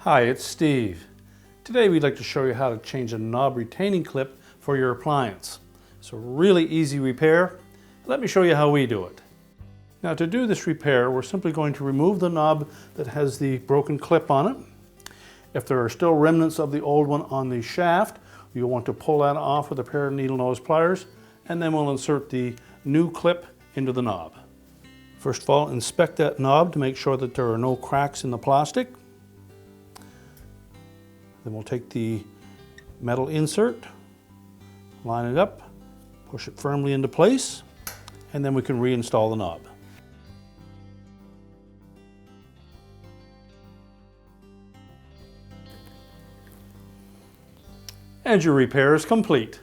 Hi, it's Steve. Today we'd like to show you how to change a knob retaining clip for your appliance. It's a really easy repair. Let me show you how we do it. Now to do this repair, we're simply going to remove the knob that has the broken clip on it. If there are still remnants of the old one on the shaft, you'll want to pull that off with a pair of needle nose pliers, and then we'll insert the new clip into the knob. First of all, inspect that knob to make sure that there are no cracks in the plastic. Then we'll take the metal insert, line it up, push it firmly into place, and then we can reinstall the knob. And your repair is complete.